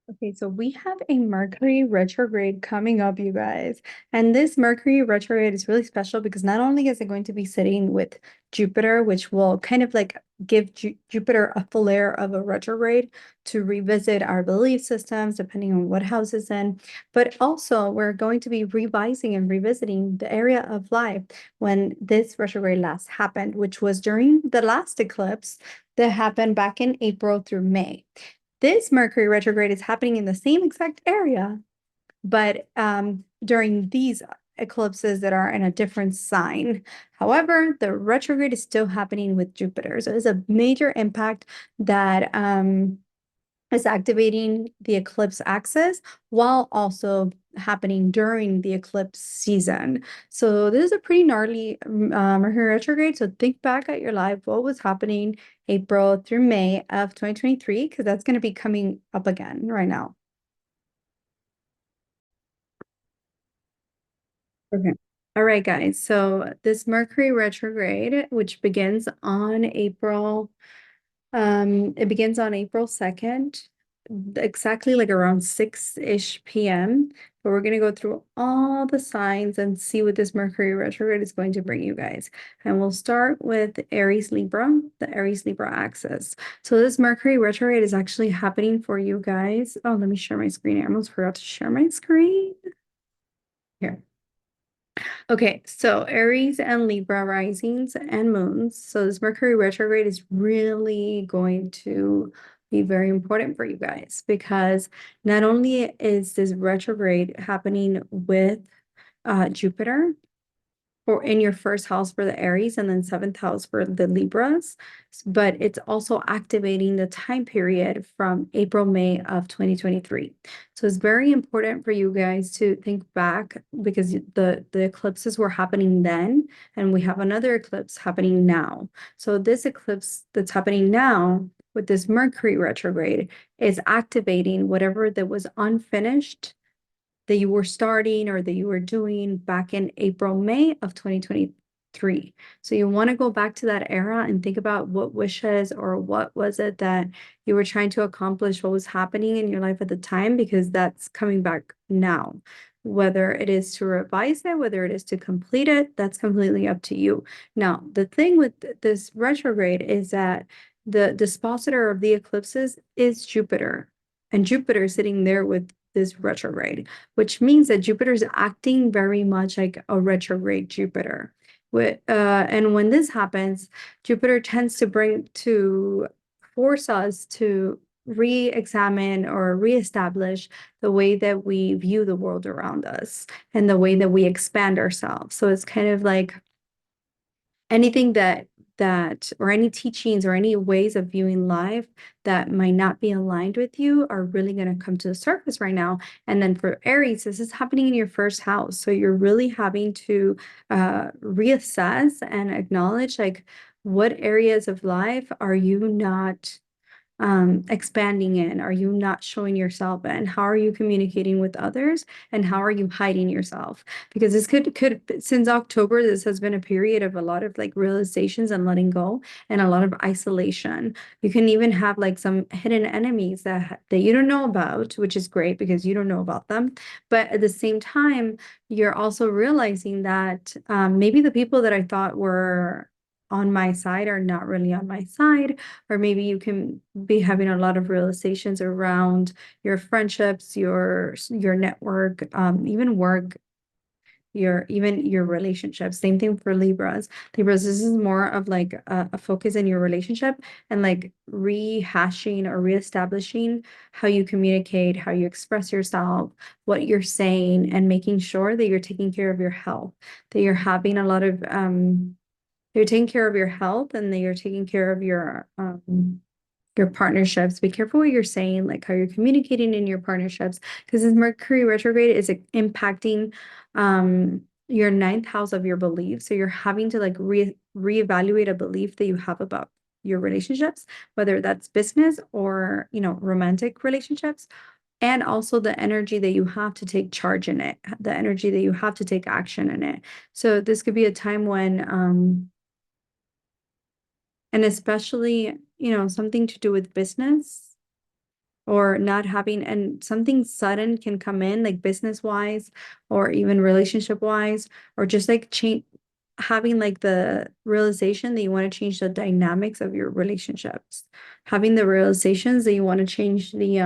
Okay, so we have a Mercury retrograde coming up, you guys. And this Mercury retrograde is really special because not only is it going to be sitting with Jupiter, which will kind of like give Jupiter a flair of a retrograde to revisit our belief systems, depending on what house it's in, but also we're going to be revising and revisiting the area of life when this retrograde last happened, which was during the last eclipse that happened back in April through May. This Mercury retrograde is happening in the same exact area, but during these eclipses that are in a different sign. However, the retrograde is still happening with Jupiter. So it's a major impact that is activating the eclipse axis while also happening during the eclipse season. So this is a pretty gnarly Mercury retrograde. So think back at your life, what was happening April through May of 2023, because that's going to be coming up again right now. Okay. All right, guys. So this Mercury retrograde, which begins on April it begins on April 2nd, exactly like around 6-ish p.m. But we're gonna go through all the signs and see what this Mercury retrograde is going to bring you guys. And we'll start with Aries Libra, the Aries Libra axis. So this Mercury retrograde is actually happening for you guys. Oh, let me share my screen. I almost forgot to share my screen. Here. Okay, so Aries and Libra risings and moons. So this Mercury retrograde is really going to be very important for you guys because not only is this retrograde happening with Jupiter, or in your first house for the Aries and then seventh house for the Libras, but it's also activating the time period from April, May of 2023. So it's very important for you guys to think back because the eclipses were happening then, and we have another eclipse happening now. So this eclipse that's happening now with this Mercury retrograde is activating whatever that was unfinished that you were starting or that you were doing back in April, May of 2023. So you want to go back to that era and think about what wishes or what was it that you were trying to accomplish, what was happening in your life at the time, because that's coming back now. Whether it is to revise it, whether it is to complete it, that's completely up to you. Now, the thing with this retrograde is that the dispositor of the eclipses is Jupiter. And Jupiter is sitting there with this retrograde, which means that Jupiter is acting very much like a retrograde Jupiter. And when this happens, Jupiter tends to force us to re-examine or reestablish the way that we view the world around us and the way that we expand ourselves. So it's kind of like anything that or any teachings or any ways of viewing life that might not be aligned with you are really going to come to the surface right now. And then for Aries, this is happening in your first house. So you're really having to reassess and acknowledge like what areas of life are you not expanding in? Are you not showing yourself in? How are you communicating with others? And how are you hiding yourself? Because this could since October, this has been a period of a lot of like realizations and letting go and a lot of isolation. You can even have like some hidden enemies that you don't know about, which is great because you don't know about them. But at the same time, you're also realizing that maybe the people that I thought were on my side are not really on my side, or maybe you can be having a lot of realizations around your friendships, your network, even work, even your relationships. Same thing for Libras. Libras, this is more of like a focus in your relationship and like rehashing or reestablishing how you communicate, how you express yourself, what you're saying, and making sure that you're taking care of your health, that you're having a lot of you're taking care of your health and that you're taking care of your partnerships. Be careful what you're saying, like how you're communicating in your partnerships, because this Mercury retrograde is impacting your ninth house of your beliefs. So you're having to like reevaluate a belief that you have about your relationships, whether that's business or, romantic relationships, and also the energy that you have to take charge in it, the energy that you have to take action in it. So this could be a time when and especially, something to do with business. or not having, and something sudden can come in, like business wise or even relationship wise, or just like change, having like the realization that you want to change the dynamics of your relationships, having the realizations that you want to change the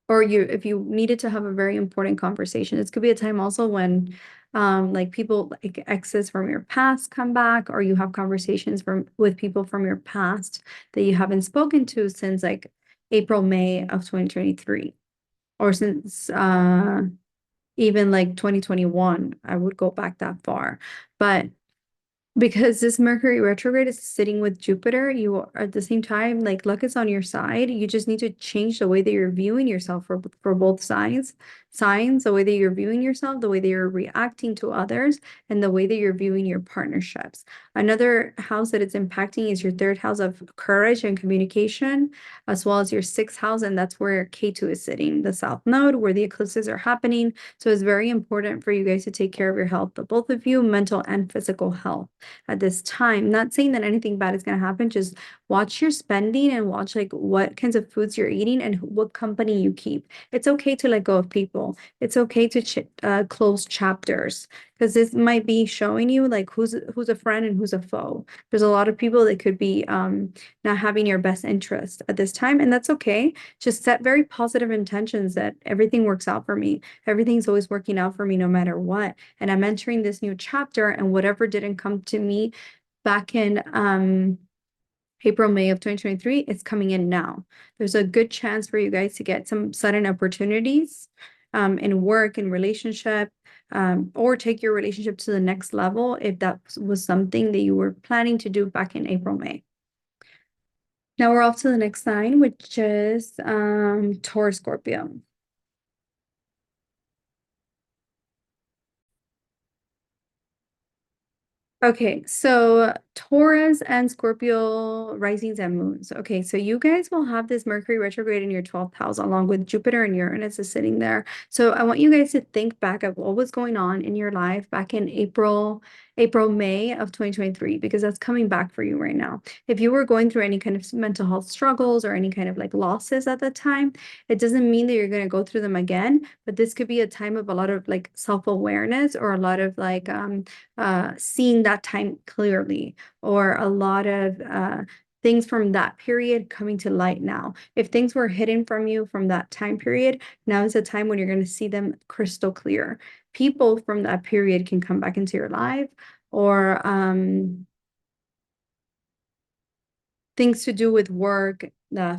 or you, if you needed to have a very important conversation. This could be a time also when like people, like exes from your past come back, or you have conversations from with people from your past that you haven't spoken to since like April, May of 2023, or since even like 2021. I would go back that far. But because this Mercury retrograde is sitting with Jupiter, you are at the same time, like luck is on your side. You just need to change the way that you're viewing yourself for both sides, signs, the way that you're viewing yourself, the way that you're reacting to others, and the way that you're viewing your partnerships. Another house that it's impacting is your third house of courage and communication, as well as your sixth house, and that's where K2 is sitting, the South Node, where the eclipses are happening. So it's very important for you guys to take care of your health, but both of you, mental and physical health at this time. Not saying that anything bad is going to happen. Just watch your spending and watch like what kinds of foods you're eating and what company you keep. It's okay to let go of people. It's okay to close chapters, because this might be showing you like who's a friend and who's a foe. There's a lot of people that could be not having your best interest at this time, and that's okay. Just set very positive intentions that everything works out for me. Everything's always working out for me no matter what. And I'm entering this new chapter, and whatever didn't come to me back in April, May of 2023, it's coming in now. There's a good chance for you guys to get some sudden opportunities in work and relationship, or take your relationship to the next level if that was something that you were planning to do back in April, May. Now we're off to the next sign, which is Taurus Scorpio. Okay, so Taurus and Scorpio risings and moons. Okay, so you guys will have this Mercury retrograde in your 12th house, along with Jupiter and Uranus is sitting there. So I want you guys to think back of what was going on in your life back in May of 2023, because that's coming back for you right now. If you were going through any kind of mental health struggles or any kind of like losses at the time, it doesn't mean that you're going to go through them again, but this could be a time of a lot of like self-awareness, or a lot of like seeing that time clearly, or a lot of things from that period coming to light now. If things were hidden from you from that time period, now is a time when you're going to see them crystal clear. People from that period can come back into your life, or things to do with work,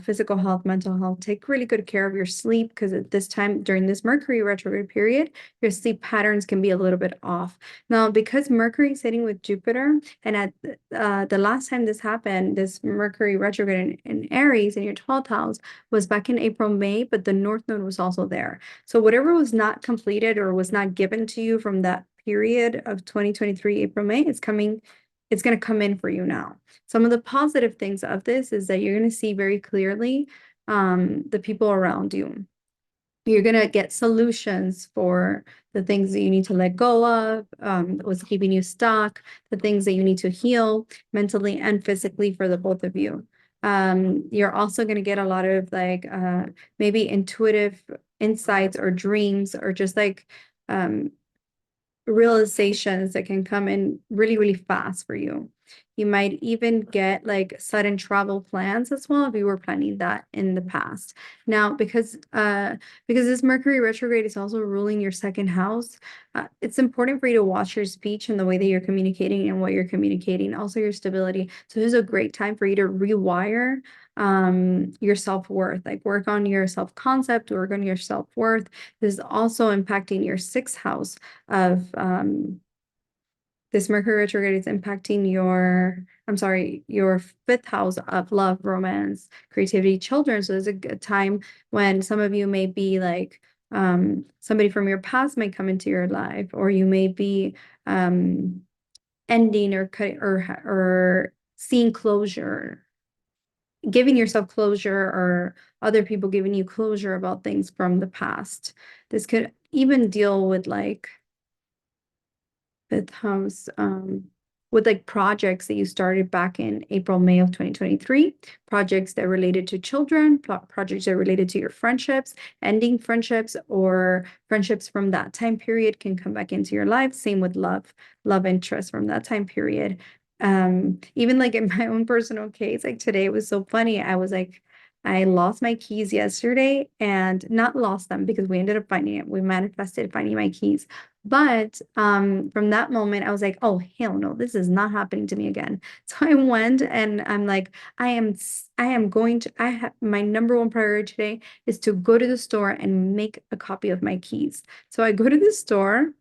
physical health, mental health. Take really good care of your sleep, because at this time, during this Mercury retrograde period, your sleep patterns can be a little bit off. Now, because Mercury is sitting with Jupiter, and at the last time this happened, this Mercury retrograde in Aries in your 12th house was back in April, May, but the North Node was also there. So whatever was not completed or was not given to you from that period of 2023, April, May, it's going to come in for you now. Some of the positive things of this is that you're going to see very clearly the people around you. You're going to get solutions for the things that you need to let go of, what's keeping you stuck, the things that you need to heal mentally and physically for the both of you. You're also going to get a lot of like maybe intuitive insights or dreams, or just like realizations that can come in really, really fast for you. You might even get like sudden travel plans as well if you were planning that in the past. Now, because this Mercury retrograde is also ruling your second house, it's important for you to watch your speech and the way that you're communicating and what you're communicating, also your stability. So this is a great time for you to rewire your self-worth, like work on your self-concept, work on your self-worth. This is also impacting your sixth house of this Mercury retrograde is impacting your fifth house of love, romance, creativity, children. So there's a good time when some of you may be like, somebody from your past may come into your life, or you may be ending or cutting or seeing closure, giving yourself closure, or other people giving you closure about things from the past. This could even deal with like fifth house. with like projects that you started back in April, May of 2023, projects that related to children, projects that related to your friendships, ending friendships, or friendships from that time period can come back into your life. Same with love interest from that time period. Even like in my own personal case, like today it was so funny. I was like, I lost my keys yesterday, and not lost them because we ended up finding it. We manifested finding my keys. But from that moment, I was like, oh, hell no, this is not happening to me again. So I went and I'm like, I am going to, I have my number one priority today is to go to the store and make a copy of my keys. So I go to the store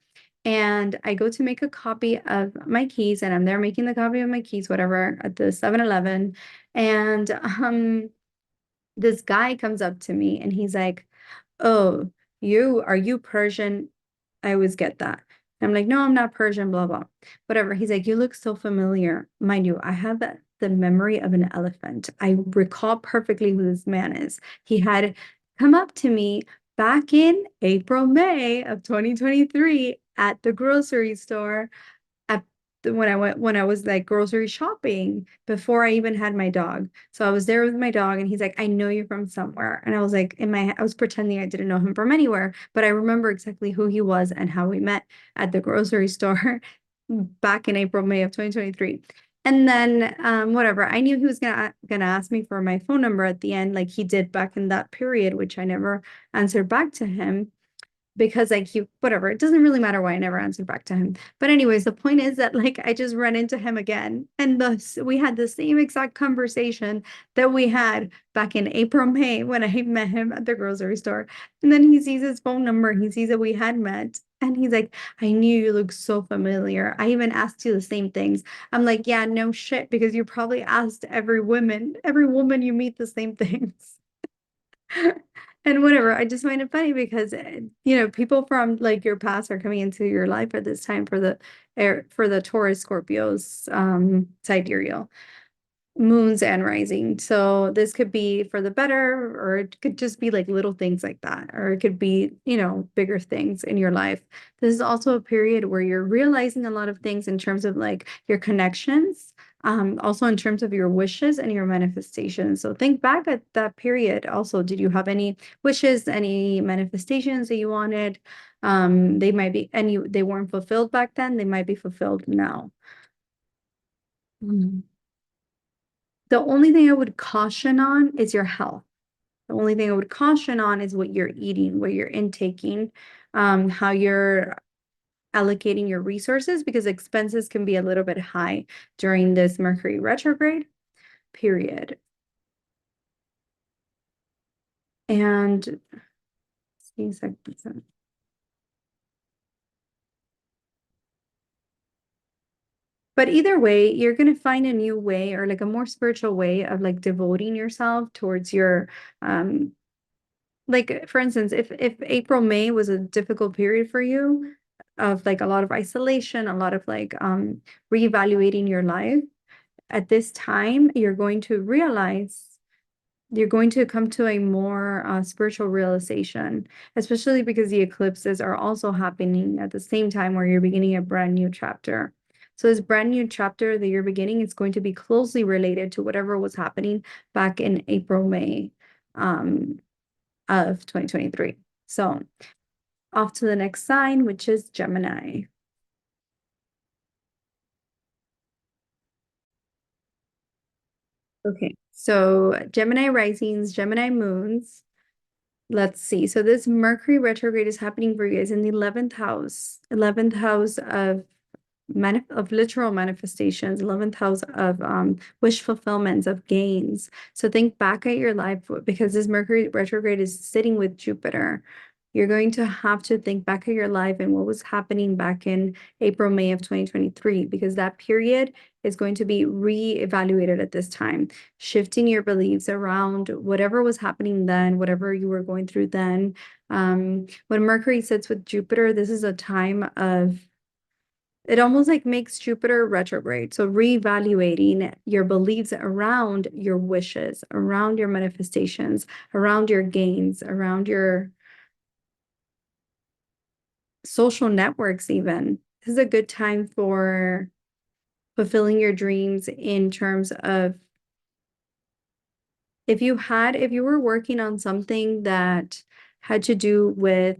and I go to make a copy of my keys, and I'm there making the copy of my keys, whatever, at the 7-Eleven. And this guy comes up to me and he's like, oh, are you Persian? I always get that. And I'm like, no, I'm not Persian, blah, blah. Whatever. He's like, you look so familiar. Mind you, I have the memory of an elephant. I recall perfectly who this man is. He had come up to me back in April, May of 2023 at the grocery store at when I was like grocery shopping before I even had my dog. So I was there with my dog and he's like, I know you from somewhere. And I was like, I was pretending I didn't know him from anywhere, but I remember exactly who he was and how we met at the grocery store back in April, May of 2023. And then whatever, I knew he was gonna ask me for my phone number at the end, like he did back in that period, which I never answered back to him because like whatever, it doesn't really matter why I never answered back to him. But anyways, the point is that like I just ran into him again, and thus we had the same exact conversation that we had back in April, May when I met him at the grocery store. And then he sees his phone number, he sees that we had met, and he's like, I knew you look so familiar. I even asked you the same things. I'm like, yeah, no shit, because you probably asked every woman you meet the same things. And whatever, I just find it funny because people from like your past are coming into your life at this time for the air for the Taurus Scorpios sidereal moons and rising. So this could be for the better, or it could just be like little things like that, or it could be, bigger things in your life. This is also a period where you're realizing a lot of things in terms of like your connections, also in terms of your wishes and your manifestations. So think back at that period. Also, did you have any wishes, any manifestations that you wanted? They might be, and they weren't fulfilled back then, they might be fulfilled now. Mhm. The only thing I would caution on is your health. The only thing I would caution on is what you're eating, what you're intaking, how you're allocating your resources, because expenses can be a little bit high during this Mercury retrograde period. And but either way, you're going to find a new way, or like a more spiritual way of like devoting yourself towards your like for instance, if April, May was a difficult period for you of like a lot of isolation, a lot of like reevaluating your life, at this time you're going to come to a more spiritual realization, especially because the eclipses are also happening at the same time where you're beginning a brand new chapter. So this brand new chapter that you're beginning is going to be closely related to whatever was happening back in April, May of 2023. So off to the next sign, which is Gemini. Okay, so Gemini risings, Gemini moons. Let's see. So this Mercury retrograde is happening for you guys in the 11th house of literal manifestations, 11th house of wish fulfillments, of gains. So think back at your life, because this Mercury retrograde is sitting with Jupiter. You're going to have to think back at your life and what was happening back in April, May of 2023, because that period is going to be re-evaluated at this time, shifting your beliefs around whatever was happening then, whatever you were going through then. When Mercury sits with Jupiter, this is a time of, it almost like makes Jupiter retrograde. So reevaluating your beliefs around your wishes, around your manifestations, around your gains, around your social networks even. This is a good time for fulfilling your dreams in terms of if you were working on something that had to do with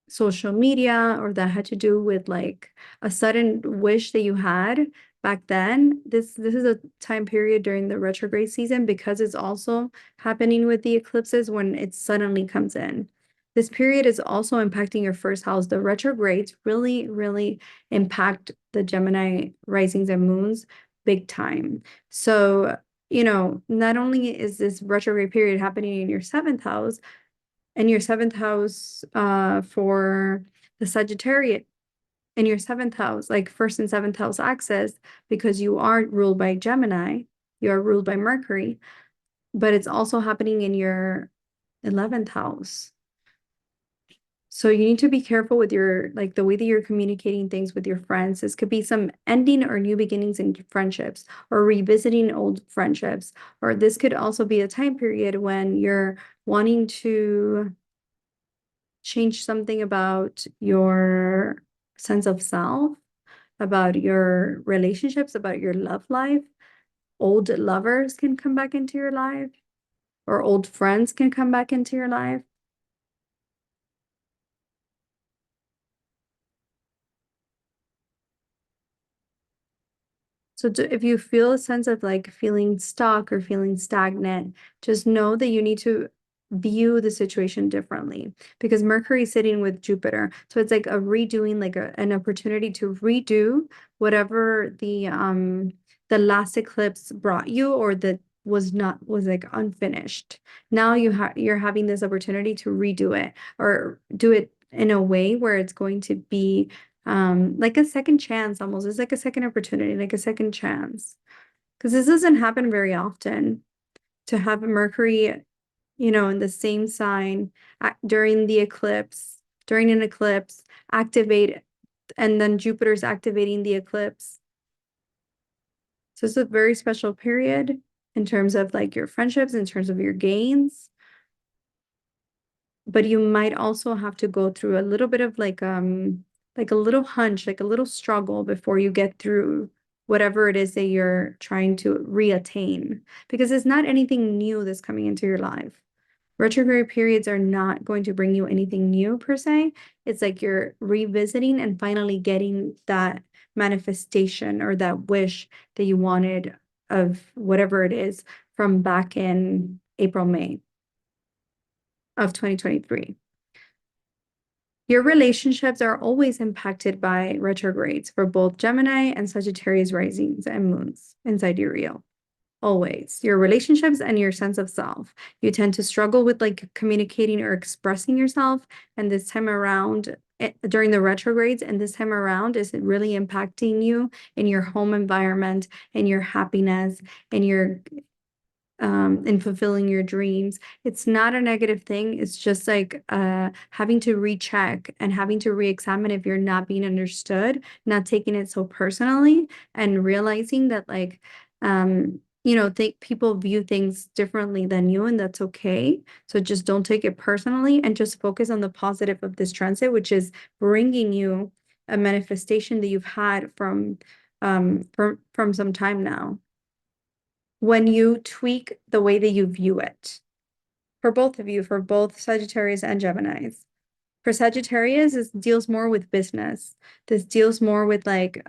social media or that had to do with like a sudden wish that you had back then, this is a time period during the retrograde season because it's also happening with the eclipses when it suddenly comes in. This period is also impacting your first house. The retrogrades really, really impact the Gemini risings and moons big time. So, not only is this retrograde period happening in your seventh house, and your seventh house for the Sagittarius in your seventh house, like first and seventh house axis, because you are ruled by Gemini, you are ruled by Mercury, but it's also happening in your 11th house. So you need to be careful with like the way that you're communicating things with your friends. This could be some ending or new beginnings in friendships or revisiting old friendships. Or this could also be a time period when you're wanting to change something about your sense of self, about your relationships, about your love life. Old lovers can come back into your life, or old friends can come back into your life. So if you feel a sense of like feeling stuck or feeling stagnant, just know that you need to view the situation differently because Mercury is sitting with Jupiter. So it's like a redoing, like an opportunity to redo whatever the last eclipse brought you or that was like unfinished. Now you're having this opportunity to redo it or do it in a way where it's going to be like a second chance almost. It's like a second opportunity, like a second chance. Because this doesn't happen very often to have a Mercury, in the same sign during an eclipse, activate, and then Jupiter's activating the eclipse. So it's a very special period in terms of like your friendships, in terms of your gains. But you might also have to go through a little bit of like a little hunch, like a little struggle before you get through whatever it is that you're trying to reattain. Because it's not anything new that's coming into your life. Retrograde periods are not going to bring you anything new per se. It's like you're revisiting and finally getting that manifestation or that wish that you wanted of whatever it is from back in April, May of 2023. Your relationships are always impacted by retrogrades for both Gemini and Sagittarius risings and moons inside your real. Always. Your relationships and your sense of self. You tend to struggle with like communicating or expressing yourself. And this time around, during the retrogrades, and this time around is really impacting you in your home environment, in your happiness, in your in fulfilling your dreams. It's not a negative thing. It's just like having to recheck and having to re-examine if you're not being understood, not taking it so personally, and realizing that like think people view things differently than you, and that's okay. So just don't take it personally and just focus on the positive of this transit, which is bringing you a manifestation that you've had from some time now when you tweak the way that you view it. For both of you, for both Sagittarius and Geminis. For Sagittarius, this deals more with business. This deals more with like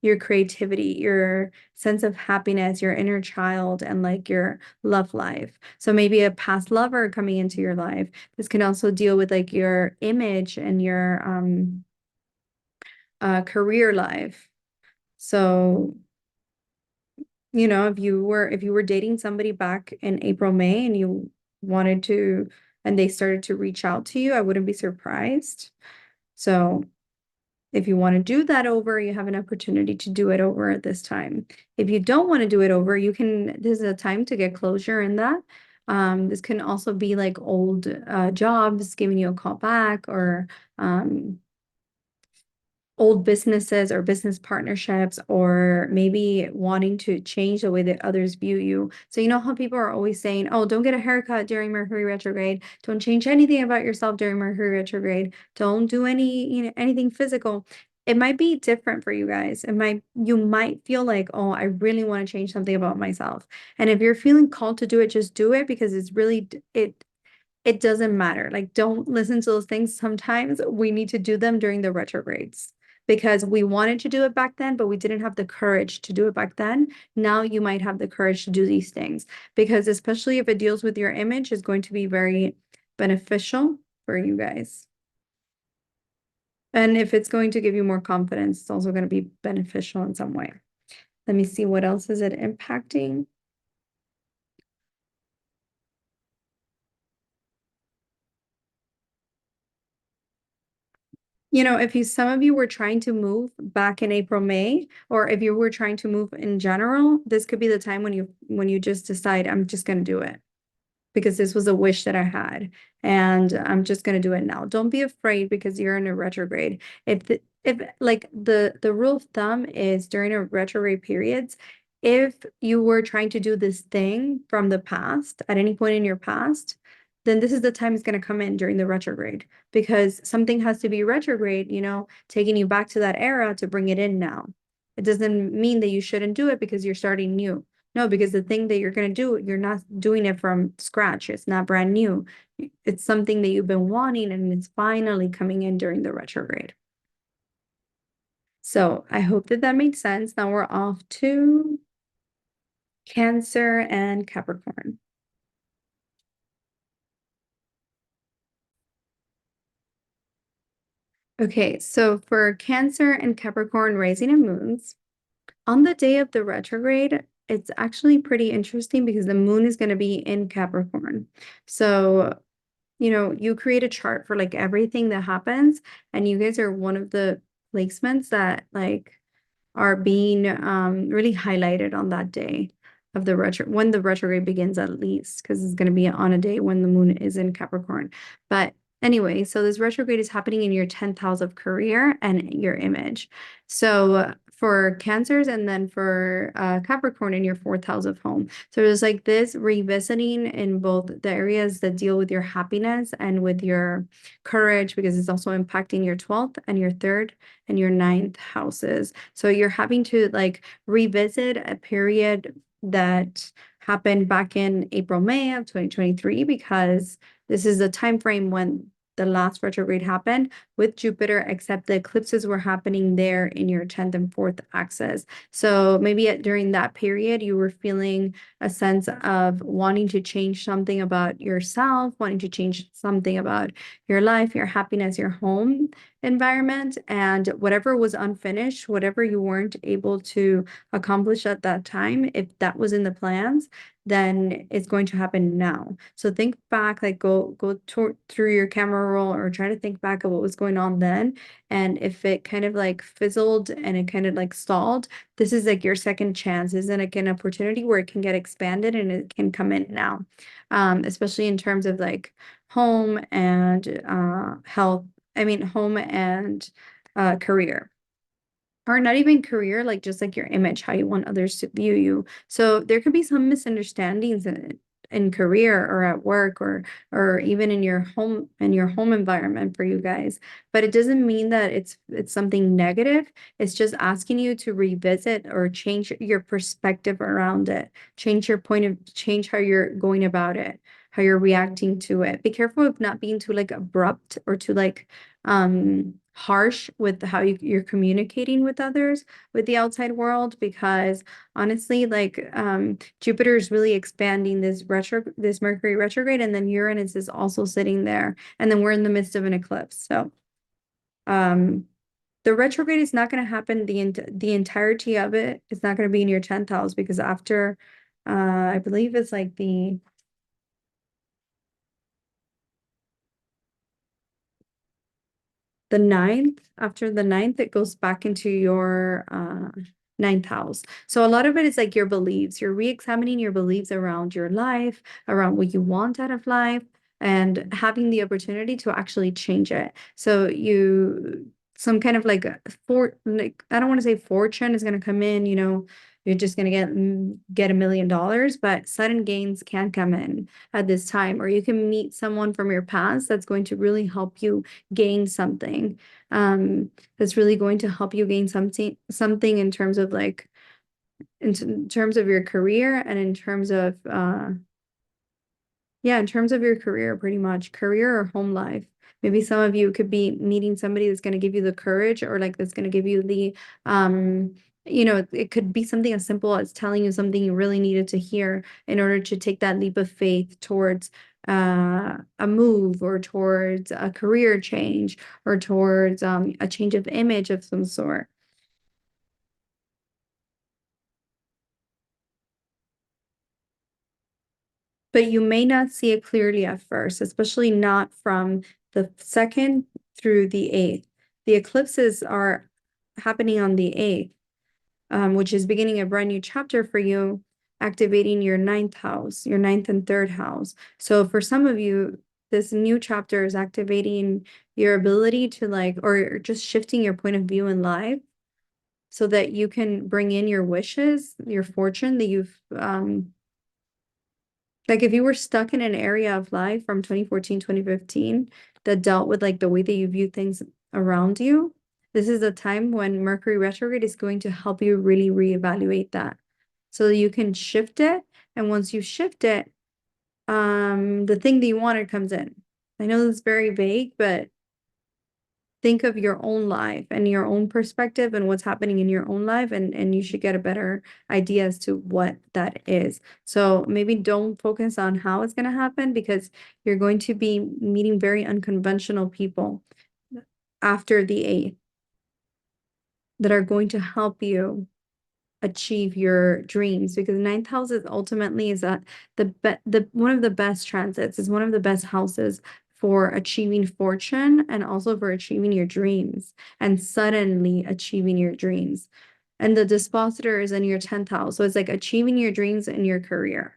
your creativity, your sense of happiness, your inner child, and like your love life. So maybe a past lover coming into your life. This can also deal with like your image and your career life. So if you were dating somebody back in April, May, and you wanted to, and they started to reach out to you, I wouldn't be surprised. So if you want to do that over, you have an opportunity to do it over at this time. If you don't want to do it over, this is a time to get closure in that. This can also be like old jobs giving you a call back or old businesses or business partnerships, or maybe wanting to change the way that others view you. So you know how people are always saying, oh, don't get a haircut during Mercury retrograde. Don't change anything about yourself during Mercury retrograde. Don't do anything physical. it might be different for you guys. You might feel like, oh, I really want to change something about myself. And if you're feeling called to do it, just do it because it's really, it doesn't matter. Like, don't listen to those things. Sometimes we need to do them during the retrogrades because we wanted to do it back then, but we didn't have the courage to do it back then. Now you might have the courage to do these things because, especially if it deals with your image, is going to be very beneficial for you guys. And if it's going to give you more confidence, it's also going to be beneficial in some way. Let me see, what else is it impacting? You know, if some of you were trying to move back in April, May, or if you were trying to move in general, this could be the time when you just decide, I'm just going to do it because this was a wish that I had, and I'm just going to do it now. Don't be afraid because you're in a retrograde. If like the rule of thumb is during a retrograde periods, if you were trying to do this thing from the past at any point in your past, then this is the time it's going to come in during the retrograde because something has to be retrograde, taking you back to that era to bring it in now. It doesn't mean that you shouldn't do it because you're starting new. No, because the thing that you're going to do, you're not doing it from scratch. It's not brand new. It's something that you've been wanting and it's finally coming in during the retrograde. So I hope that that made sense. Now we're off to Cancer and Capricorn. Okay, so for Cancer and Capricorn rising and moons, on the day of the retrograde, it's actually pretty interesting because the moon is going to be in Capricorn. So, you create a chart for like everything that happens, and you guys are one of the placements that like are being really highlighted on that day of the when the retrograde begins, at least, because it's going to be on a day when the moon is in Capricorn. But anyway, so this retrograde is happening in your 10th house of career and your image. So for Cancers, and then for Capricorn in your 4th house of home. So there's like this revisiting in both the areas that deal with your happiness and with your courage, because it's also impacting your 12th and your 3rd and your 9th houses. So you're having to like revisit a period that happened back in April, May of 2023, because this is the time frame when the last retrograde happened with Jupiter, except the eclipses were happening there in your 10th and 4th axis. So maybe during that period, you were feeling a sense of wanting to change something about yourself, wanting to change something about your life, your happiness, your home environment, and whatever was unfinished, whatever you weren't able to accomplish at that time, if that was in the plans, then it's going to happen now. So think back, like go through your camera roll or try to think back of what was going on then. And if it kind of like fizzled and it kind of like stalled, this is like your second chance. Isn't it an opportunity where it can get expanded and it can come in now? Especially in terms of like home and health. I mean, home and career. Or not even career, like just like your image, how you want others to view you. So there could be some misunderstandings in career or at work or even in your home environment for you guys. But it doesn't mean that it's something negative. It's just asking you to revisit or change your perspective around it. Change how you're going about it, how you're reacting to it. Be careful of not being too like abrupt or too like harsh with how you're communicating with others, with the outside world, because honestly, like Jupiter is really expanding this Mercury retrograde, and then Uranus is also sitting there, and then we're in the midst of an eclipse. So the retrograde is not going to happen, the entirety of it is not going to be in your 10th house, because after I believe it's like the ninth, after the ninth, it goes back into your ninth house. So a lot of it is like your beliefs. You're re-examining your beliefs around your life, around what you want out of life, and having the opportunity to actually change it. So some kind of like I don't want to say fortune is going to come in, you're just going to get $1 million, but sudden gains can come in at this time, or you can meet someone from your past that's going to really help you gain something. That's really going to help you gain something in terms of like in terms of your career and in terms of yeah, in terms of your career, pretty much career or home life. Maybe some of you could be meeting somebody that's going to give you the courage, or like that's going to give you the, it could be something as simple as telling you something you really needed to hear in order to take that leap of faith towards a move, or towards a career change, or towards a change of image of some sort. But you may not see it clearly at first, especially not from the 2nd through the 8th. The eclipses are happening on the 8th, which is beginning a brand new chapter for you, activating your 9th house, your 9th and 3rd house. So for some of you, this new chapter is activating your ability to like, or just shifting your point of view in life so that you can bring in your wishes, your fortune that you've like if you were stuck in an area of life from 2014, 2015 that dealt with like the way that you view things around you, this is a time when Mercury retrograde is going to help you really reevaluate that so that you can shift it. And once you shift it, the thing that you wanted comes in. I know this is very vague, but think of your own life and your own perspective and what's happening in your own life, and you should get a better idea as to what that is. So maybe don't focus on how it's going to happen, because you're going to be meeting very unconventional people after the 8th that are going to help you achieve your dreams, because 9th house is ultimately is that the one of the best transits, is one of the best houses for achieving fortune and also for achieving your dreams and suddenly achieving your dreams. And the dispositor is in your 10th house. So it's like achieving your dreams in your career.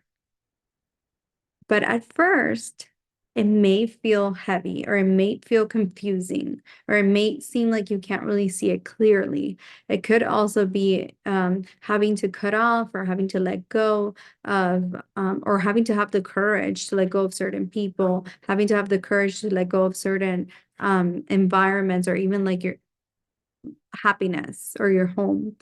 But at first, it may feel heavy, or it may feel confusing, or it may seem like you can't really see it clearly. It could also be having to cut off, or having to let go of, or having to have the courage to let go of certain people, having to have the courage to let go of certain environments, or even like your happiness or your home.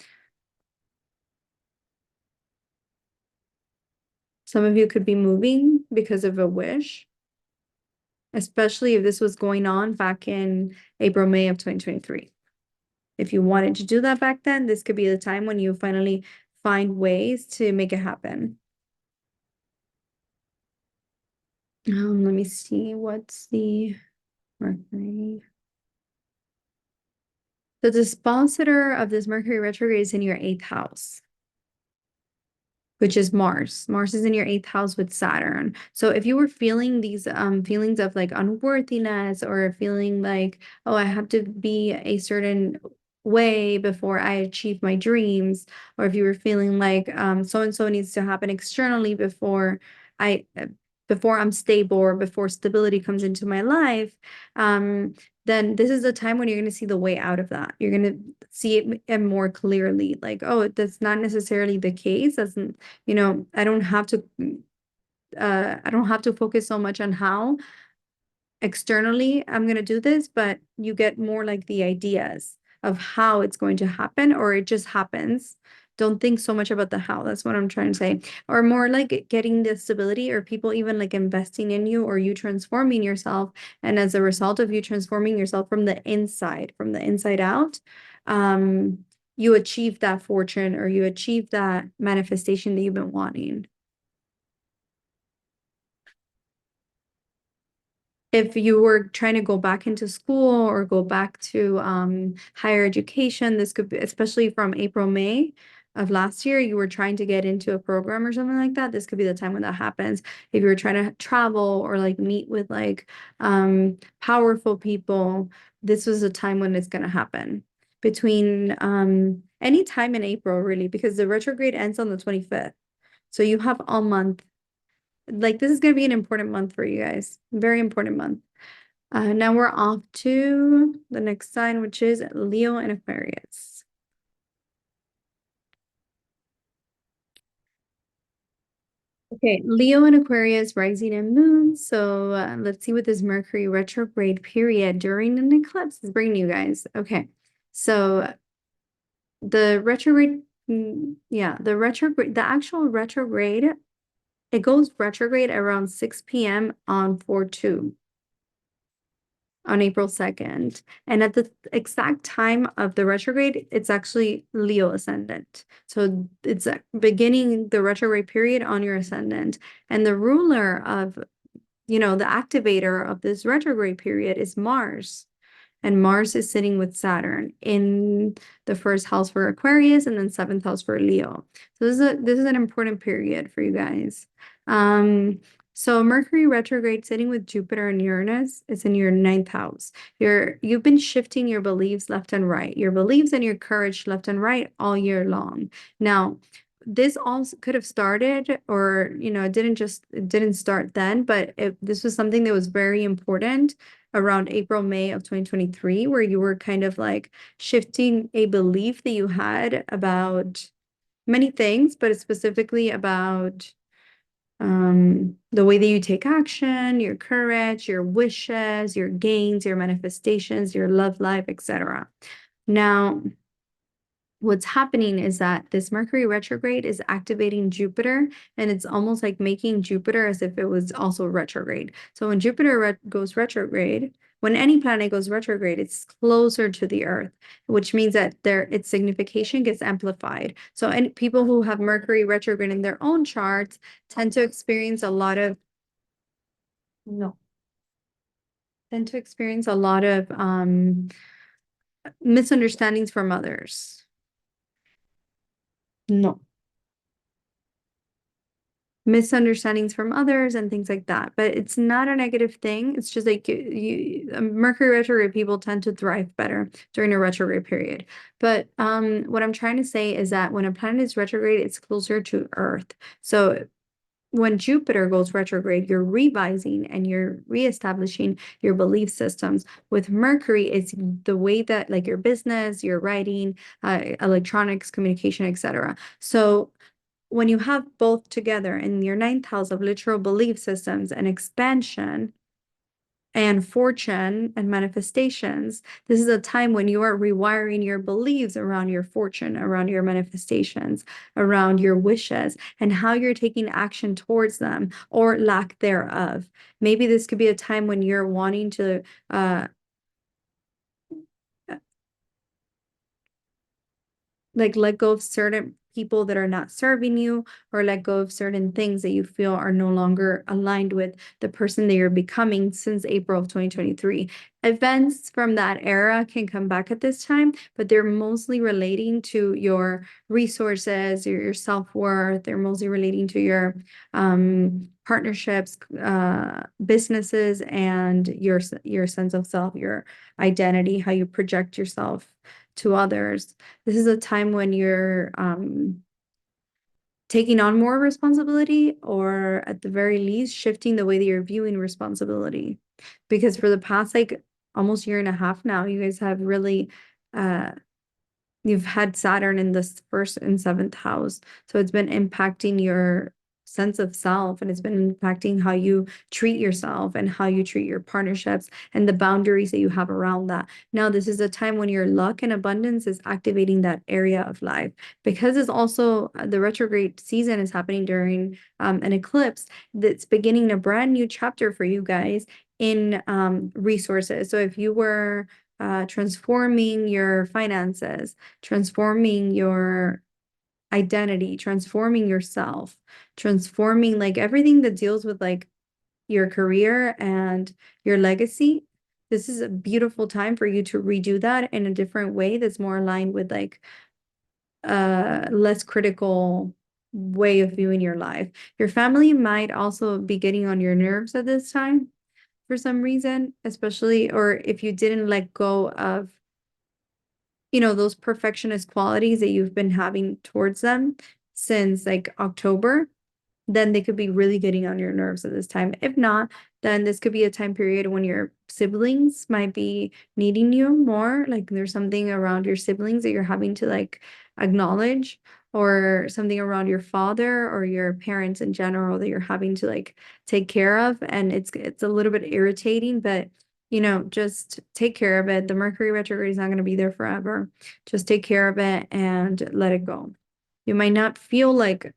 Some of you could be moving because of a wish, especially if this was going on back in April, May of 2023. If you wanted to do that back then, this could be the time when you finally find ways to make it happen. Let me see, what's the Mercury? The dispositor of this Mercury retrograde is in your 8th house, which is Mars. Mars is in your 8th house with Saturn. So if you were feeling these feelings of like unworthiness, or feeling like, oh, I have to be a certain way before I achieve my dreams, or if you were feeling like so and so needs to happen externally I before I'm stable, or before stability comes into my life, then this is the time when you're going to see the way out of that. You're going to see it more clearly, like, oh, that's not necessarily the case. Doesn't, I don't have to focus so much on how externally I'm going to do this, but you get more like the ideas of how it's going to happen, or it just happens. Don't think so much about the how. That's what I'm trying to say. Or more like getting the stability, or people even like investing in you, or you transforming yourself. And as a result of you transforming yourself from the inside out, you achieve that fortune, or you achieve that manifestation that you've been wanting. If you were trying to go back into school, or go back to higher education, this could be, especially from April, May of last year, you were trying to get into a program or something like that, this could be the time when that happens. If you were trying to travel, or like meet with like powerful people, this was a time when it's going to happen. Between any time in April, really, because the retrograde ends on the 25th. So you have all month. Like, this is going to be an important month for you guys. Very important month. Now we're off to the next sign, which is Leo and Aquarius. Okay, Leo and Aquarius, rising and moon. So let's see what this Mercury retrograde period during an eclipse is bringing you guys. Okay, so the retrograde, yeah, the actual retrograde, it goes retrograde around 6 p.m. on 4/2 on April 2nd. And at the exact time of the retrograde, it's actually Leo ascendant. So it's beginning the retrograde period on your ascendant. And the ruler of, the activator of this retrograde period is Mars. And Mars is sitting with Saturn in the first house for Aquarius and then seventh house for Leo. So this is an important period for you guys. So Mercury retrograde sitting with Jupiter and Uranus is in your ninth house. You've been shifting your beliefs left and right, your beliefs and your courage left and right all year long. Now, this also could have started, or it didn't start then, but this was something that was very important around April, May of 2023, where you were kind of like shifting a belief that you had about many things, but specifically about the way that you take action, your courage, your wishes, your gains, your manifestations, your love life, etc. Now, what's happening is that this Mercury retrograde is activating Jupiter, and it's almost like making Jupiter as if it was also retrograde. So when Jupiter goes retrograde, when any planet goes retrograde, it's closer to the Earth, which means that its signification gets amplified. So any people who have Mercury retrograde in their own charts tend to experience a lot of no, tend to experience a lot of misunderstandings from others. No. Misunderstandings from others and things like that. But it's not a negative thing. It's just like Mercury retrograde people tend to thrive better during a retrograde period. But what I'm trying to say is that when a planet is retrograde, it's closer to Earth. So when Jupiter goes retrograde, you're revising and you're reestablishing your belief systems. With Mercury, it's the way that like your business, your writing, electronics, communication, etc. So when you have both together in your ninth house of literal belief systems and expansion and fortune and manifestations, this is a time when you are rewiring your beliefs around your fortune, around your manifestations, around your wishes, and how you're taking action towards them or lack thereof. Maybe this could be a time when you're wanting to like let go of certain people that are not serving you, or let go of certain things that you feel are no longer aligned with the person that you're becoming since April of 2023. Events from that era can come back at this time, but they're mostly relating to your resources, your self-worth. They're mostly relating to your partnerships, businesses, and your sense of self, your identity, how you project yourself to others. This is a time when you're taking on more responsibility, or at the very least, shifting the way that you're viewing responsibility. Because for the past like almost year and a half now, you guys have really you've had Saturn in this first and seventh house. So it's been impacting your sense of self, and it's been impacting how you treat yourself and how you treat your partnerships and the boundaries that you have around that. Now, this is a time when your luck and abundance is activating that area of life, because it's also the retrograde season is happening during an eclipse that's beginning a brand new chapter for you guys in resources. So if you were transforming your finances, transforming your identity, transforming yourself, transforming like everything that deals with like your career and your legacy. This is a beautiful time for you to redo that in a different way that's more aligned with like a less critical way of viewing your life. Your family might also be getting on your nerves at this time for some reason, especially, or if you didn't let go of those perfectionist qualities that you've been having towards them since like October, then they could be really getting on your nerves at this time. If not, then this could be a time period when your siblings might be needing you more. Like there's something around your siblings that you're having to like acknowledge, or something around your father or your parents in general that you're having to like take care of. And it's a little bit irritating, but just take care of it. The Mercury retrograde is not going to be there forever. Just take care of it and let it go. You might not feel like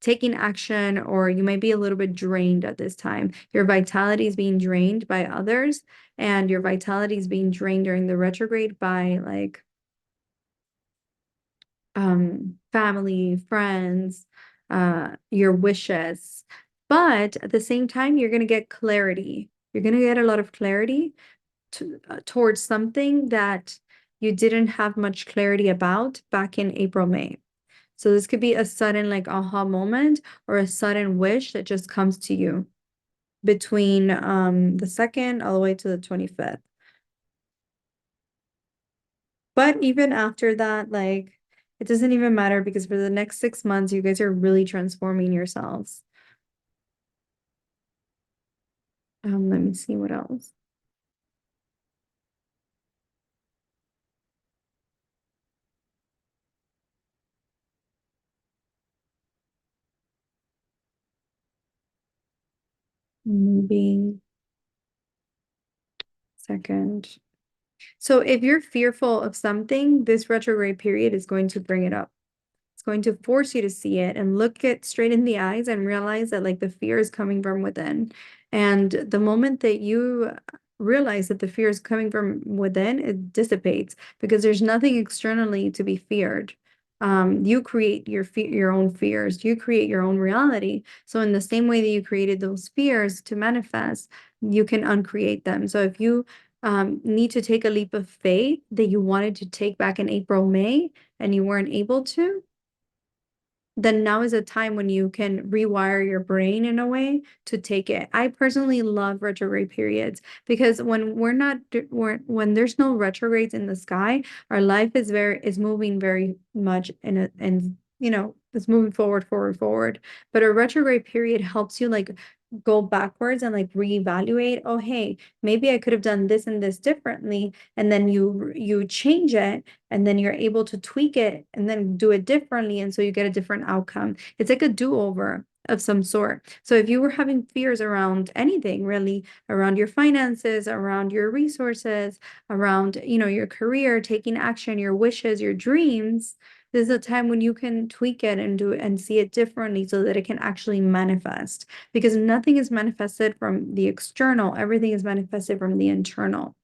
taking action, or you might be a little bit drained at this time. Your vitality is being drained by others, and your vitality is being drained during the retrograde by like family, friends, your wishes. But at the same time, you're going to get clarity. You're going to get a lot of clarity towards something that you didn't have much clarity about back in April, May. So this could be a sudden like aha moment or a sudden wish that just comes to you between the 2nd all the way to the 25th. But even after that, like it doesn't even matter, because for the next 6 months, you guys are really transforming yourselves. Let me see what else. Moving second. So if you're fearful of something, this retrograde period is going to bring it up. It's going to force you to see it and look it straight in the eyes and realize that like the fear is coming from within. And the moment that you realize that the fear is coming from within, it dissipates, because there's nothing externally to be feared. You create your own fears. You create your own reality. So in the same way that you created those fears to manifest, you can uncreate them. So if you need to take a leap of faith that you wanted to take back in April, May, and you weren't able to, then now is a time when you can rewire your brain in a way to take it. I personally love retrograde periods, because when when there's no retrogrades in the sky, our life is moving very much it's moving forward, forward, forward. But a retrograde period helps you like go backwards and like reevaluate. Oh, hey, maybe I could have done this and this differently, and then you change it, and then you're able to tweak it and then do it differently. And so you get a different outcome. It's like a do-over of some sort. So if you were having fears around anything, really, around your finances, around your resources, around, your career, taking action, your wishes, your dreams, this is a time when you can tweak it and do it and see it differently so that it can actually manifest, because nothing is manifested from the external. Everything is manifested from the internal.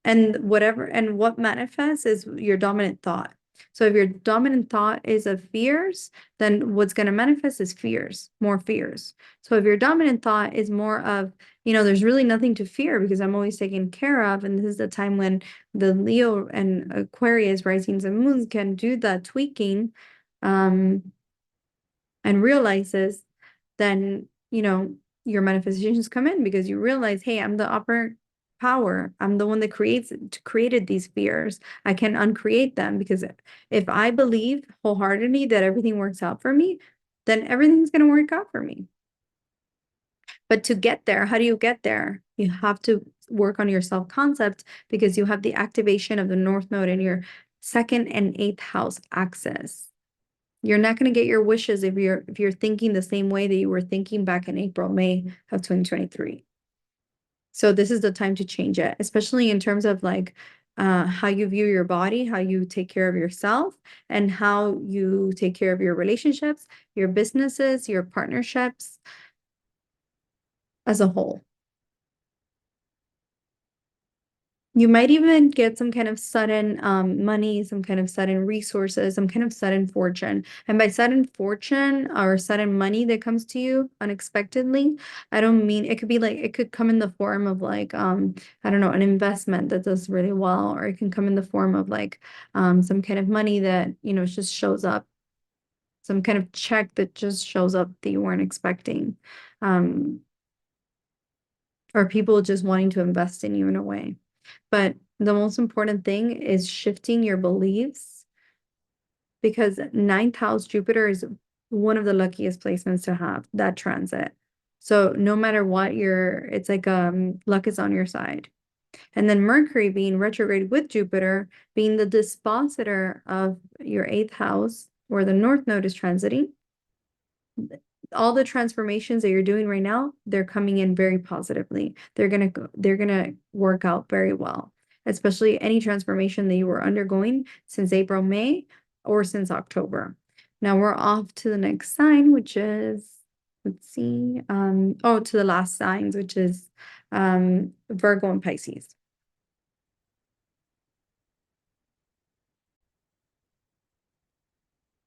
And what manifests is your dominant thought. So if your dominant thought is of fears, then what's going to manifest is fears, more fears. So if your dominant thought is more of, there's really nothing to fear because I'm always taken care of, and this is the time when the Leo and Aquarius risings and moons can do that tweaking, and realizes, then, your manifestations come in, because you realize, hey, I'm the upper power. I'm the one that created these fears. I can uncreate them, because if I believe wholeheartedly that everything works out for me, then everything's going to work out for me. But to get there, how do you get there? You have to work on your self-concept, because you have the activation of the North Node in your 2nd and 8th house axis. You're not going to get your wishes if you're thinking the same way that you were thinking back in April, May of 2023. So this is the time to change it, especially in terms of like how you view your body, how you take care of yourself, and how you take care of your relationships, your businesses, your partnerships as a whole. You might even get some kind of sudden money, some kind of sudden resources, some kind of sudden fortune. And by sudden fortune or sudden money that comes to you unexpectedly, I don't mean, it could be like, it could come in the form of like, I don't know, an investment that does really well, or it can come in the form of like some kind of money that, just shows up, some kind of check that just shows up that you weren't expecting. Or people just wanting to invest in you in a way. But the most important thing is shifting your beliefs, because 9th house Jupiter is one of the luckiest placements to have that transit. So no matter what, it's like luck is on your side. And then Mercury being retrograde with Jupiter, being the dispositor of your 8th house, where the North Node is transiting, all the transformations that you're doing right now, they're coming in very positively. They're gonna work out very well, especially any transformation that you were undergoing since April, May, or since October. Now we're off to the next sign, which is, let's see, to the last signs, which is Virgo and Pisces.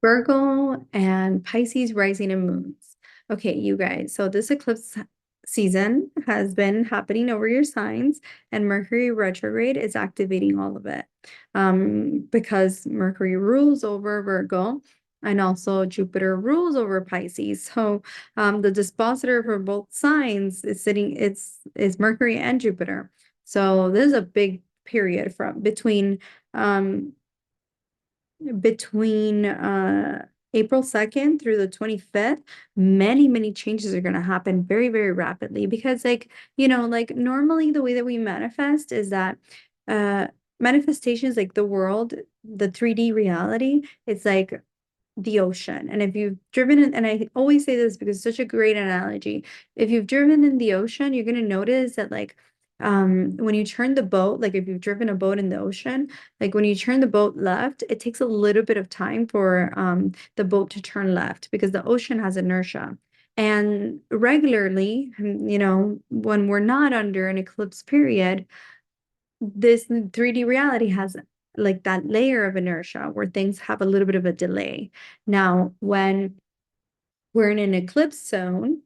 Virgo and Pisces rising and moons. Okay, you guys. So this eclipse season has been happening over your signs, and Mercury retrograde is activating all of it. Because Mercury rules over Virgo and also Jupiter rules over Pisces. So the dispositor for both signs is Mercury and Jupiter. So this is a big period from between April 2nd through the 25th, many changes are going to happen very, very rapidly because like, like normally the way that we manifest is that manifestations like the world, the 3D reality, it's like the ocean. And if you've driven in, and I always say this because it's such a great analogy, if you've driven in the ocean, you're going to notice that like when you turn the boat, like if you've driven a boat in the ocean, like when you turn the boat left, it takes a little bit of time for the boat to turn left because the ocean has inertia. And regularly, when we're not under an eclipse period, this 3D reality has like that layer of inertia where things have a little bit of a delay. Now, when we're in an eclipse zone,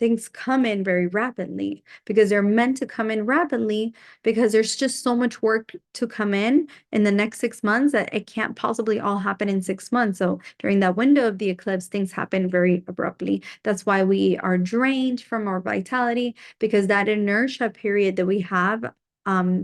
things come in very rapidly because they're meant to come in rapidly because there's just so much work to come in the next 6 months that it can't possibly all happen in 6 months. So during that window of the eclipse, things happen very abruptly. That's why we are drained from our vitality because that inertia period that we have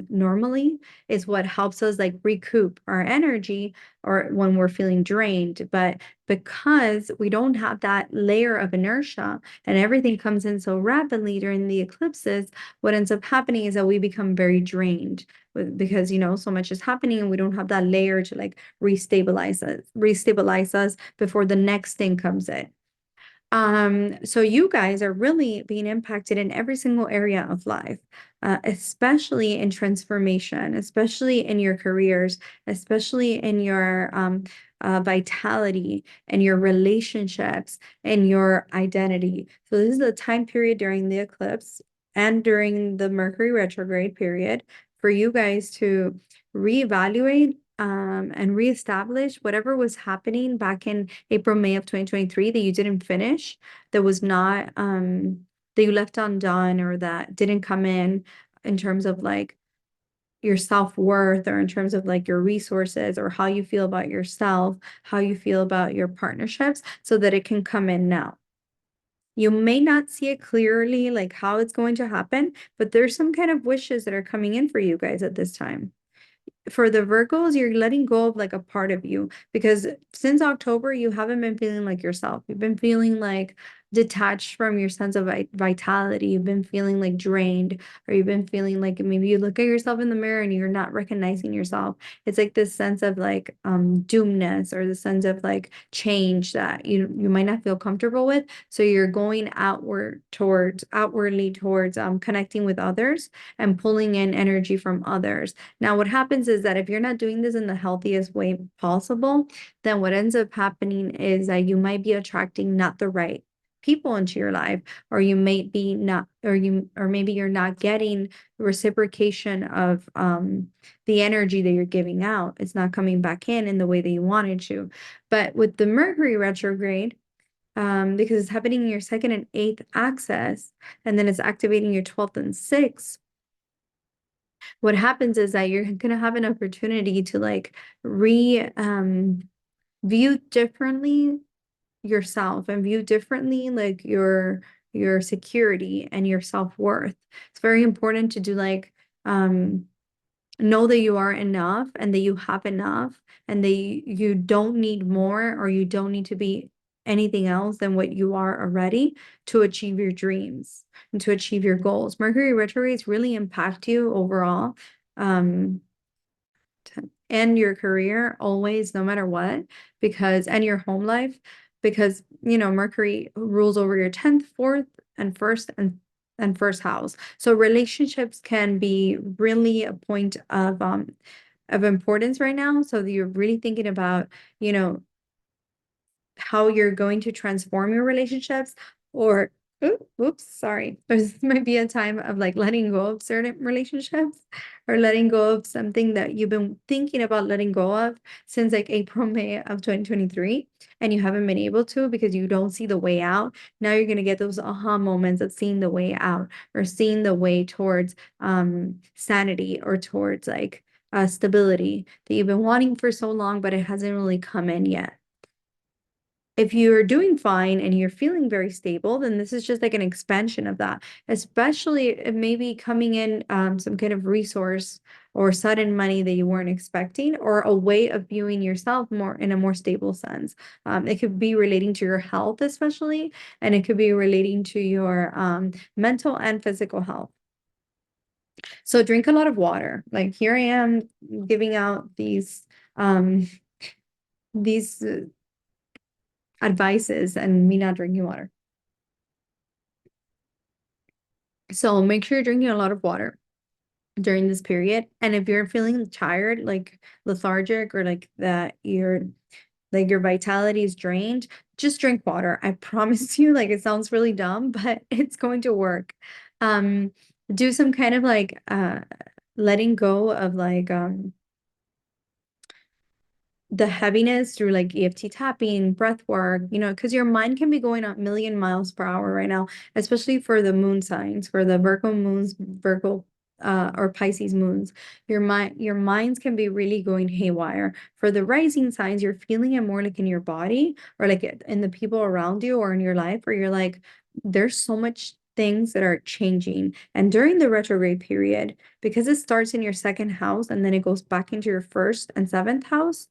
normally is what helps us like recoup our energy or when we're feeling drained. But because we don't have that layer of inertia and everything comes in so rapidly during the eclipses, what ends up happening is that we become very drained because so much is happening and we don't have that layer to like restabilize us before the next thing comes in. So you guys are really being impacted in every single area of life, especially in transformation, especially in your careers, especially in your vitality and your relationships and your identity. So this is the time period during the eclipse and during the Mercury retrograde period for you guys to reevaluate and reestablish whatever was happening back in April, May of 2023 that you didn't finish, that was not that you left undone or that didn't come in terms of like your self-worth or in terms of like your resources or how you feel about yourself, how you feel about your partnerships, so that it can come in now. You may not see it clearly, like how it's going to happen, but there's some kind of wishes that are coming in for you guys at this time. For the Virgos, you're letting go of like a part of you because since October, you haven't been feeling like yourself. You've been feeling like detached from your sense of vitality. You've been feeling like drained, or you've been feeling like maybe you look at yourself in the mirror and you're not recognizing yourself. It's like this sense of like doomness or the sense of like change that you might not feel comfortable with. So you're going outwardly towards connecting with others and pulling in energy from others. Now, what happens is that if you're not doing this in the healthiest way possible, then what ends up happening is that you might be attracting not the right people into your life, or you may be not, or maybe you're not getting reciprocation of the energy that you're giving out. It's not coming back in the way that you wanted to. But with the Mercury retrograde, because it's happening in your second and eighth axis, and then it's activating your 12th and 6th, what happens is that you're going to have an opportunity to like view differently yourself and view differently like your security and your self-worth. It's very important to do like know that you are enough and that you have enough and that you don't need more or you don't need to be anything else than what you are already to achieve your dreams and to achieve your goals. Mercury retrogrades really impact you overall. and your career always, no matter what, because, and your home life, because, you know, Mercury rules over your 10th, 4th, and first house. So relationships can be really a point of importance right now. So you're really thinking about, you know, how you're going to transform your relationships, or oops, sorry. This might be a time of like letting go of certain relationships, or letting go of something that you've been thinking about letting go of since like April, May of 2023, and you haven't been able to because you don't see the way out. Now you're going to get those aha moments of seeing the way out, or seeing the way towards sanity, or towards like stability that you've been wanting for so long, but it hasn't really come in yet. If you're doing fine and you're feeling very stable, then this is just like an expansion of that, especially if maybe coming in some kind of resource or sudden money that you weren't expecting, or a way of viewing yourself more in a more stable sense. It could be relating to your health, especially, and it could be relating to your mental and physical health. So drink a lot of water. Like here I am giving out these advices and me not drinking water. So make sure you're drinking a lot of water during this period. And if you're feeling tired, like lethargic, or like that your vitality is drained, just drink water. I promise you, like it sounds really dumb, but it's going to work. Um, do some kind of like letting go of like the heaviness through like EFT tapping, breath work, you know, because your mind can be going a million miles per hour right now, especially for the moon signs, for the Virgo moons, Virgo or Pisces moons. Your minds can be really going haywire. For the rising signs, you're feeling it more like in your body, or like in the people around you, or in your life, where you're like, there's so much things that are changing. And during the retrograde period, because it starts in your second house and then it goes back into your first and seventh house,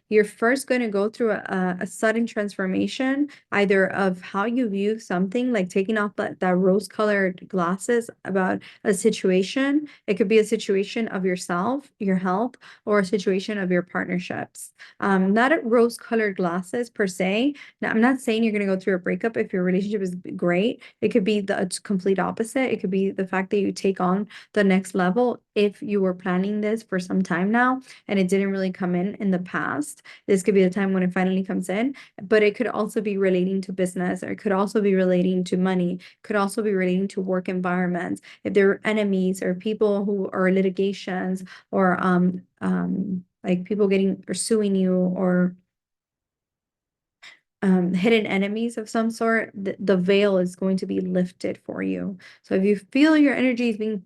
you're first going to go through a sudden transformation, either of how you view something, like taking off that rose-colored glasses about a situation. It could be a situation of yourself, your health, or a situation of your partnerships. Not rose-colored glasses per se. Now, I'm not saying you're going to go through a breakup if your relationship is great. It could be the complete opposite. It could be the fact that you take on the next level if you were planning this for some time now and it didn't really come in the past. This could be the time when it finally comes in, but it could also be relating to business, or it could also be relating to money, could also be relating to work environments. If there are enemies or people who are litigations, or like people getting or suing you, or hidden enemies of some sort, the veil is going to be lifted for you. So if you feel your energy is being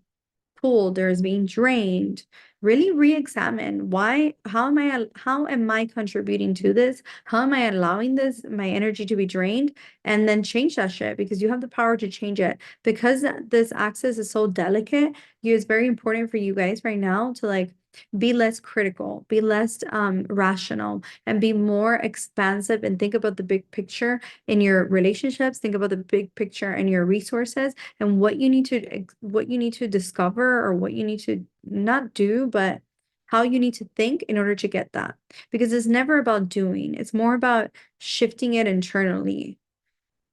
pulled or is being drained, really re-examine how am I contributing to this? How am I allowing my energy to be drained? And then change that shit, because you have the power to change it. Because this axis is so delicate, it's very important for you guys right now to like be less critical, be less rational, and be more expansive, and think about the big picture in your relationships, think about the big picture in your resources, and what you need to discover, or what you need to not do, but how you need to think in order to get that. Because it's never about doing, it's more about shifting it internally.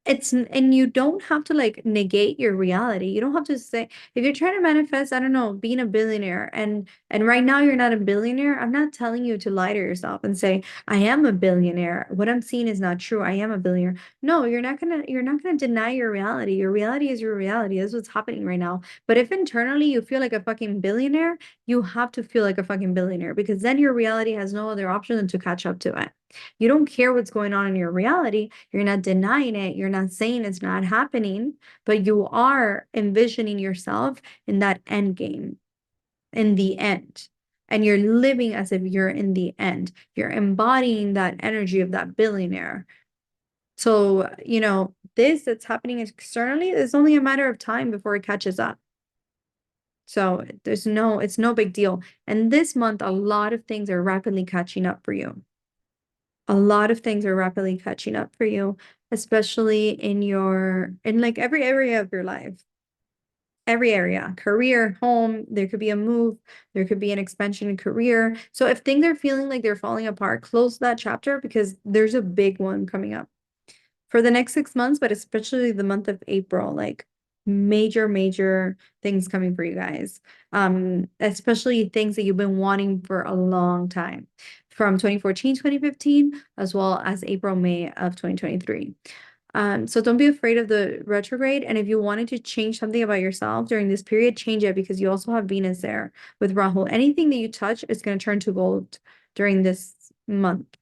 And you don't have to like negate your reality. You don't have to say, if you're trying to manifest, I don't know, being a billionaire, and right now you're not a billionaire, I'm not telling you to lie to yourself and say, I am a billionaire. What I'm seeing is not true. I am a billionaire. No, you're not gonna deny your reality. Your reality is your reality. That's what's happening right now. But if internally you feel like a fucking billionaire, you have to feel like a fucking billionaire, because then your reality has no other option than to catch up to it. You don't care what's going on in your reality. You're not denying it. You're not saying it's not happening, but you are envisioning yourself in that end game, in the end. And you're living as if you're in the end. You're embodying that energy of that billionaire. So, you know, this that's happening externally is only a matter of time before it catches up. So it's no big deal. And this month, a lot of things are rapidly catching up for you. A lot of things are rapidly catching up for you, especially in like every area of your life. every area, career, home, there could be a move, there could be an expansion in career. So if things are feeling like they're falling apart, close that chapter because there's a big one coming up for the next 6 months, but especially the month of April, like major things coming for you guys. Especially things that you've been wanting for a long time from 2014, 2015, as well as April, May of 2023. So don't be afraid of the retrograde. And if you wanted to change something about yourself during this period, change it because you also have Venus there with Rahu. Anything that you touch is going to turn to gold during this month.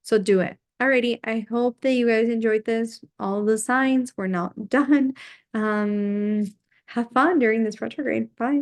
So do it. Alrighty, I hope that you guys enjoyed this. All the signs, we're not done. Have fun during this retrograde. Bye.